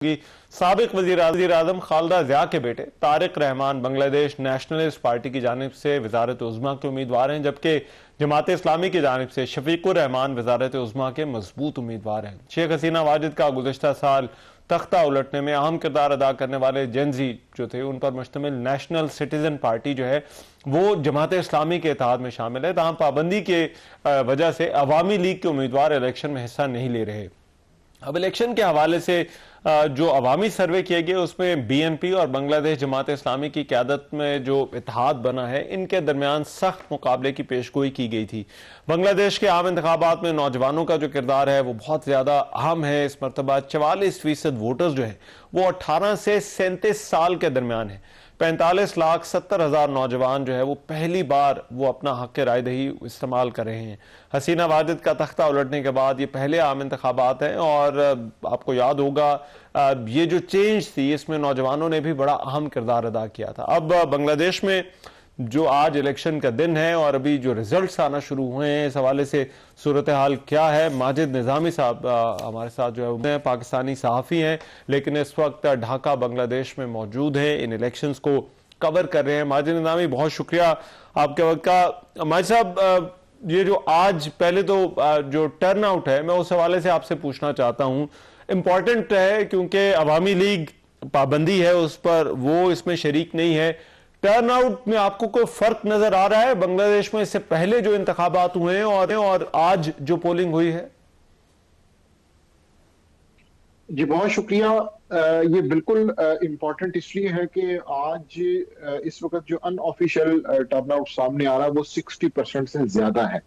की साबिक वजीर आजम खालिदा जिया के बेटे तारिक रहमान बांग्लादेश नेशनलिस्ट पार्टी की जानिब से वजारत उज़्मा के उम्मीदवार हैं, जबकि जमात इस्लामी की जानिब से शफीकुर रहमान वजारत उज़्मा के मजबूत उम्मीदवार हैं। शेख हसीना वाजिद का गुज़श्ता साल तख्ता उलटने में अहम किरदार अदा करने वाले जेनजी जो थे उन पर मुश्तमिल नेशनल सिटीजन पार्टी जो है वो जमात इस्लामी के इत्तेहाद में शामिल है। तमाम पाबंदी के वजह से अवामी लीग के उम्मीदवार इलेक्शन में हिस्सा नहीं ले रहे। अब इलेक्शन के हवाले से जो अवामी सर्वे किए गए उसमें बीएनपी और बांग्लादेश जमात इस्लामी की क़यादत में जो इत्तेहाद बना है इनके दरमियान सख्त मुकाबले की पेशगोई की गई थी। बांग्लादेश के आम इंतखाबात में नौजवानों का जो किरदार है वो बहुत ज़्यादा अहम है। इस मरतबा 44% वोटर्स जो है वो 18 से 37 साल के दरमियान है। 45,70,000 नौजवान जो है वो पहली बार वो अपना हक रायदही इस्तेमाल कर रहे हैं। हसीना वाजिद का तख्ता उलटने के बाद ये पहले आम इंतखाबात हैं और आपको याद होगा ये जो चेंज थी इसमें नौजवानों ने भी बड़ा अहम किरदार अदा किया था। अब बांग्लादेश में जो आज इलेक्शन का दिन है और अभी जो रिजल्ट्स आना शुरू हुए हैं इस हवाले से सूरत हाल क्या है, माजिद निज़ामी साहब हमारे साथ जो है पाकिस्तानी सहाफ़ी हैं लेकिन इस वक्त ढाका बांग्लादेश में मौजूद हैं, इन इलेक्शंस को कवर कर रहे हैं। माजिद निज़ामी, बहुत शुक्रिया आपके वक्त का। माजिद साहब, ये जो आज पहले तो जो टर्न आउट है मैं उस हवाले से आपसे पूछना चाहता हूँ। इम्पॉर्टेंट है क्योंकि अवामी लीग पाबंदी है उस पर, वो इसमें शरीक नहीं है। टर्न आउट में आपको कोई फर्क नजर आ रहा है बांग्लादेश में इससे पहले जो इंतखाबात हुए हैं और आज जो पोलिंग हुई है? जी बहुत शुक्रिया। ये बिल्कुल इम्पोर्टेंट इसलिए है कि आज इस वक्त जो अनऑफिशियल टर्नआउट सामने आ रहा है वो 60% से ज्यादा है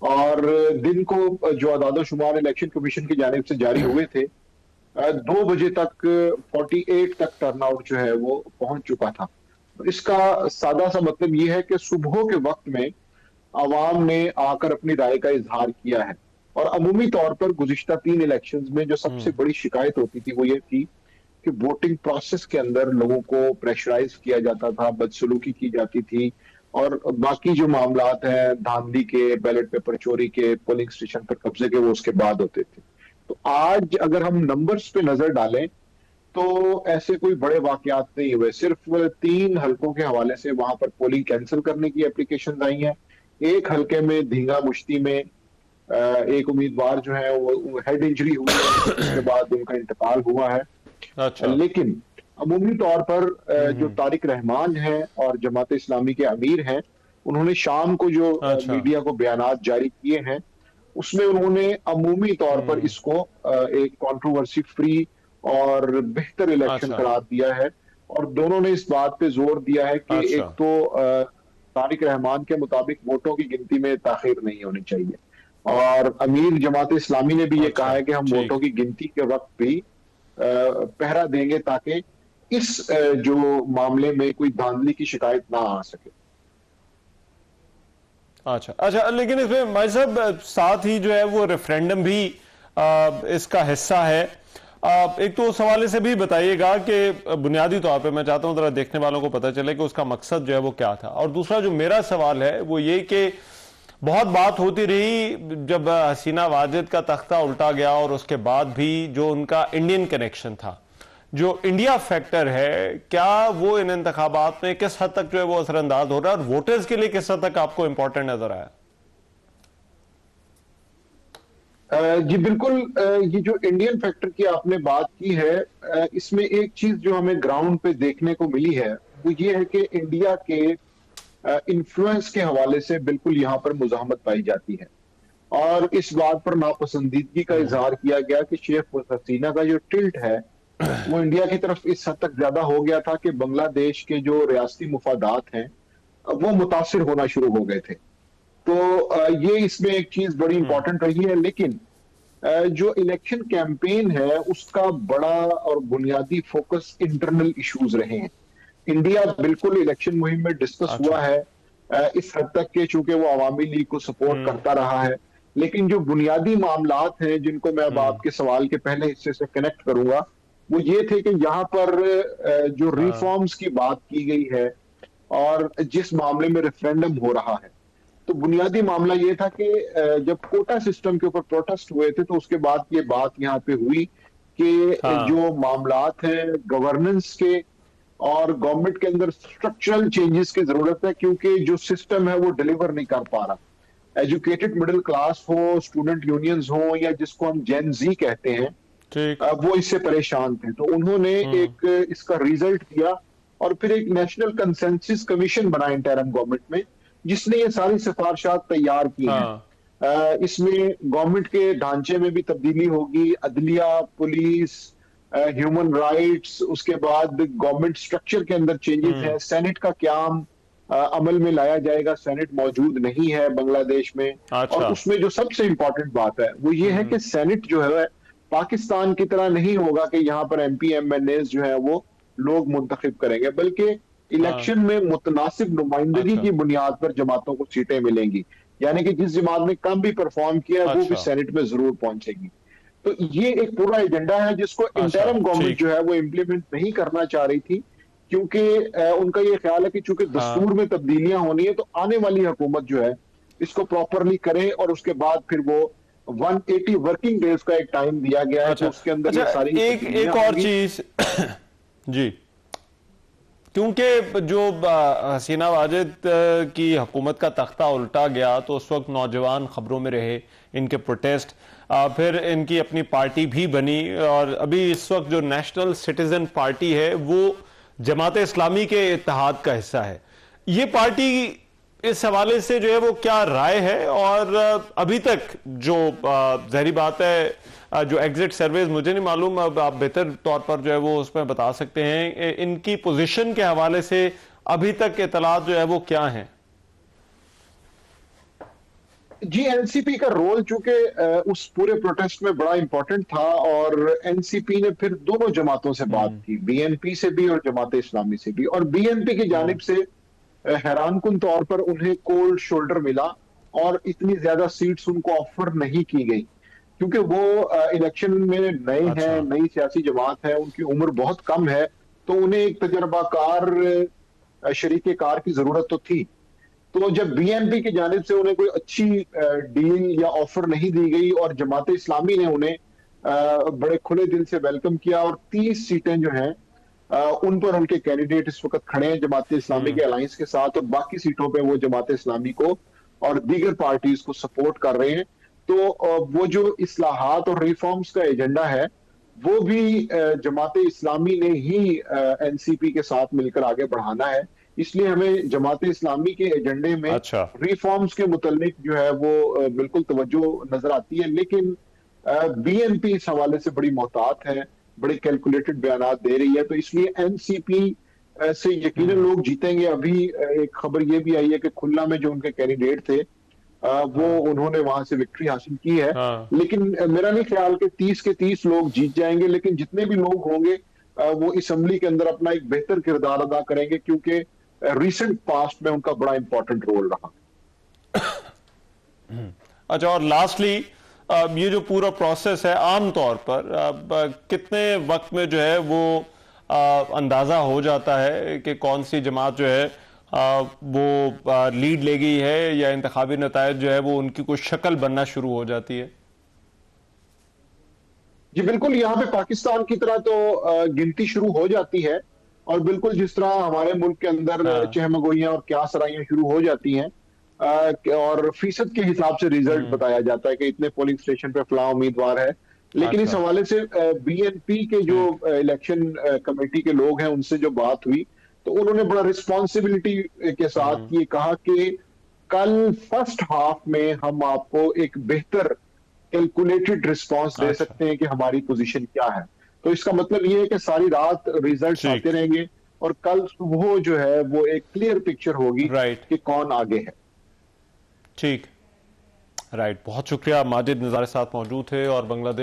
और दिन को जो अदाद-ओ-शुमार इलेक्शन कमीशन की जानिब से जारी हुए थे 2 बजे तक 48 तक टर्नआउट जो है वो पहुंच चुका था। इसका सादा सा मतलब ये है कि सुबह के वक्त में आवाम ने आकर अपनी राय का इजहार किया है और अमूमी तौर पर गुज़िश्ता 3 इलेक्शंस में जो सबसे बड़ी शिकायत होती थी वो ये थी कि वोटिंग प्रोसेस के अंदर लोगों को प्रेशराइज किया जाता था, बदसलूकी की जाती थी और बाकी जो मामलात हैं धांधली के, बैलेट पेपर चोरी के, पोलिंग स्टेशन पर कब्जे के, वो उसके बाद होते थे। तो आज अगर हम नंबर्स पे नजर डालें तो ऐसे कोई बड़े वाकयात नहीं हुए। सिर्फ 3 हलकों के हवाले से वहां पर पोलिंग कैंसिल करने की एप्लीकेशन आई हैं। एक हलके में धींगा मुश्ती में एक उम्मीदवार जो है वो हेड इंजरी हुई है, उसके बाद उनका इंतकाल हुआ है। अच्छा। लेकिन अमूमी तौर पर जो तारिक रहमान है और जमात इस्लामी के अमीर हैं, उन्होंने शाम को जो मीडिया को बयानात जारी किए हैं उसमें उन्होंने अमूमी तौर पर इसको एक कंट्रोवर्सी फ्री और बेहतर इलेक्शन करार दिया है और दोनों ने इस बात पे जोर दिया है कि एक तो तारिक रहमान के मुताबिक वोटों की गिनती में ताखीर नहीं होनी चाहिए और अमीर जमात इस्लामी ने भी ये कहा है कि हम वोटों की गिनती के वक्त भी पहरा देंगे ताकि इस जो मामले में कोई धांधली की शिकायत ना आ सके। अच्छा, लेकिन इसमें भाई साहब साथ ही जो है वो रेफरेंडम भी इसका हिस्सा है। एक तो उस हवाले से भी बताइएगा कि बुनियादी तौर पे मैं चाहता हूं जरा देखने वालों को पता चले कि उसका मकसद जो है वो क्या था। और दूसरा जो मेरा सवाल है वो ये कि बहुत बात होती रही जब हसीना वाजिद का तख्ता उल्टा गया और उसके बाद भी जो उनका इंडियन कनेक्शन था, जो इंडिया फैक्टर है, क्या वो इन इंतखाबात में किस हद तक जो है वो असरअंदाज हो रहा है और वोटर्स के लिए किस हद तक आपको इंपॉर्टेंट नजर आया? जी बिल्कुल। ये जो इंडियन फैक्टर की आपने बात की है, इसमें एक चीज जो हमें ग्राउंड पे देखने को मिली है वो ये है कि इंडिया के इन्फ्लुएंस के हवाले से बिल्कुल यहाँ पर मुज़ाहमत पाई जाती है और इस बात पर नापसंदीदगी का इजहार किया गया कि शेख हसीना का जो टिल्ट है वो इंडिया की तरफ इस हद तक ज्यादा हो गया था कि बांग्लादेश के जो रियासती मुफादात हैं वो मुतासिर होना शुरू हो गए थे। तो ये इसमें एक चीज बड़ी इंपॉर्टेंट रही है। लेकिन जो इलेक्शन कैंपेन है उसका बड़ा और बुनियादी फोकस इंटरनल इश्यूज रहे हैं। इंडिया बिल्कुल इलेक्शन मुहिम में डिस्कस हुआ है इस हद तक के चूंकि वो अवामी लीग को सपोर्ट करता रहा है, लेकिन जो बुनियादी मामलात हैं जिनको मैं अब आपके सवाल के पहले हिस्से से कनेक्ट करूंगा वो ये थे कि यहाँ पर जो रिफॉर्म्स की बात की गई है और जिस मामले में रेफरेंडम हो रहा है, तो बुनियादी मामला ये था कि जब कोटा सिस्टम के ऊपर प्रोटेस्ट हुए थे तो उसके बाद ये बात यहाँ पे हुई के हाँ, जो मामलात हैं गवर्नेंस के और गवर्नमेंट के अंदर स्ट्रक्चरल चेंजेस की जरूरत है, क्योंकि जो सिस्टम है वो डिलीवर नहीं कर पा रहा। एजुकेटेड मिडिल क्लास हो, स्टूडेंट यूनियंस हो, या जिसको हम जेन जी कहते हैं, ठीक। वो इससे परेशान थे। तो उन्होंने हम्म। एक इसका रिजल्ट दिया और फिर एक नेशनल कंसेंसस कमीशन बना इंटरिम गवर्नमेंट में, जिसने ये सारी सिफारिशात तैयार की हैं। हाँ। इसमें गवर्नमेंट के ढांचे में भी तब्दीली होगी, अदलिया, पुलिस, ह्यूमन राइट्स, उसके बाद गवर्नमेंट स्ट्रक्चर के अंदर चेंजेस हम्म। हैं। सेनेट का क्याम अमल में लाया जाएगा। सेनेट मौजूद नहीं है बांग्लादेश में। और अच्छा। उसमें जो सबसे इंपॉर्टेंट बात है वो ये है हम्म। कि सेनेट जो है पाकिस्तान की तरह नहीं होगा कि यहाँ पर एमपी एमएनएस जो है वो लोग मुंतखब करेंगे, बल्कि हाँ। इलेक्शन में मुतनासिब नुमाइंदगी अच्छा। की बुनियाद पर जमातों को सीटें मिलेंगी। यानी कि जिस जमात ने कम भी परफॉर्म किया है वो भी अच्छा। सेनेट में जरूर पहुंचेगी। तो ये एक पूरा एजेंडा है जिसको अच्छा। इंटरिम गवर्नमेंट ठीक। जो है वो इम्प्लीमेंट नहीं करना चाह रही थी, क्योंकि उनका ये ख्याल है कि चूंकि हाँ। दस्तूर में तब्दीलियां होनी है तो आने वाली हुकूमत जो है इसको प्रॉपरली करे, और उसके बाद फिर वो 180 वर्किंग डेज का एक टाइम दिया गया है कि अच्छा। उसके अंदर अच्छा, ये सारी एक एक तब्दीलियां और होंगी। चीज जी, क्योंकि जो हसीना वाजिद की हुकूमत का तख्ता उल्टा गया तो उस वक्त नौजवान खबरों में रहे, इनके प्रोटेस्ट, फिर इनकी अपनी पार्टी भी बनी, और अभी इस वक्त जो नेशनल सिटीजन पार्टी है वो जमात इस्लामी के इत्तेहाद का हिस्सा है। ये पार्टी इस हवाले से जो है वो क्या राय है, और अभी तक जो ज़ाहिरी बात है जो एग्जिट सर्वेज मुझे नहीं मालूम, अब आप बेहतर तौर पर जो है वो उसमें बता सकते हैं, इनकी पोजीशन के हवाले से अभी तक इतलात जो है वो क्या हैं? जी, एनसीपी का रोल चूंकि उस पूरे प्रोटेस्ट में बड़ा इंपॉर्टेंट था, और एनसीपी ने फिर दोनों जमातों से बात हम्म। की, बीएनपी से भी और जमात इस्लामी से भी। और बीएनपी की जानिब से हैरानकुन तौर पर उन्हें कोल्ड शोल्डर मिला और इतनी ज्यादा सीट्स उनको ऑफर नहीं की गई, क्योंकि वो इलेक्शन में नए अच्छा। हैं, नई सियासी जमात है, उनकी उम्र बहुत कम है। तो उन्हें एक तजर्बाकार शरीक कार की जरूरत तो थी। तो जब बीएनपी की जानिब से उन्हें कोई अच्छी डील या ऑफर नहीं दी गई और जमात इस्लामी ने उन्हें बड़े खुले दिल से वेलकम किया, और 30 सीटें जो हैं उन पर उनके कैंडिडेट इस वक्त खड़े हैं जमात इस्लामी के हम्म। अलायंस के साथ, और बाकी सीटों पे वो जमात इस्लामी को और दीगर पार्टीज को सपोर्ट कर रहे हैं। तो वो जो इस्लाहात और रिफॉर्म्स का एजेंडा है वो भी जमात इस्लामी ने ही एनसीपी के साथ मिलकर आगे बढ़ाना है। इसलिए हमें जमात इस्लामी के एजेंडे में अच्छा। रिफॉर्म्स के मुतालिक जो है वो बिल्कुल तवज्जो नजर आती है, लेकिन बीएनपी इस हवाले से बड़ी मोहतात है, बड़े कैलकुलेटेड बयान दे रही है। तो इसलिए एनसीपी से यकीनन हम्म। लोग जीतेंगे। अभी एक खबर ये भी आई है कि खुल्ला में जो उनके कैंडिडेट थे वो हाँ। उन्होंने वहां से विक्ट्री हासिल की है। हाँ। लेकिन मेरा नहीं ख्याल कि 30 के 30 लोग जीत जाएंगे, लेकिन जितने भी लोग होंगे वो असेंबली के अंदर अपना एक बेहतर किरदार अदा करेंगे, क्योंकि रिसेंट पास्ट में उनका बड़ा इंपॉर्टेंट रोल रहा। अच्छा, और लास्टली ये जो पूरा प्रोसेस है आम तौर पर कितने वक्त में जो है वो अंदाजा हो जाता है कि कौन सी जमात जो है वो लीड ले गई है, या इंतखाबी नतायज जो है वो उनकी कुछ शक्ल बनना शुरू हो जाती है? जी बिल्कुल, यहाँ पे पाकिस्तान की तरह तो गिनती शुरू हो जाती है, और बिल्कुल जिस तरह हमारे मुल्क के अंदर हाँ। चहमगोइयां और क्या सराइयां शुरू हो जाती हैं, और फीसद के हिसाब से रिजल्ट हम्म। बताया जाता है कि इतने पोलिंग स्टेशन पे फलां उम्मीदवार है। लेकिन इस अच्छा। हवाले से बीएनपी के जो ठीक। इलेक्शन कमेटी के लोग हैं उनसे जो बात हुई, तो उन्होंने बड़ा रिस्पॉन्सिबिलिटी के साथ ये कहा कि कल फर्स्ट हाफ में हम आपको एक बेहतर कैलकुलेटेड रिस्पांस दे अच्छा। सकते हैं कि हमारी पोजीशन क्या है। तो इसका मतलब ये है कि सारी रात रिजल्ट्स ठीक। आते रहेंगे, और कल सुबह जो है वो एक क्लियर पिक्चर होगी राइट। कि कौन आगे है। ठीक। राइट, बहुत शुक्रिया। माजिद निज़ार साथ मौजूद थे, और बांग्लादेश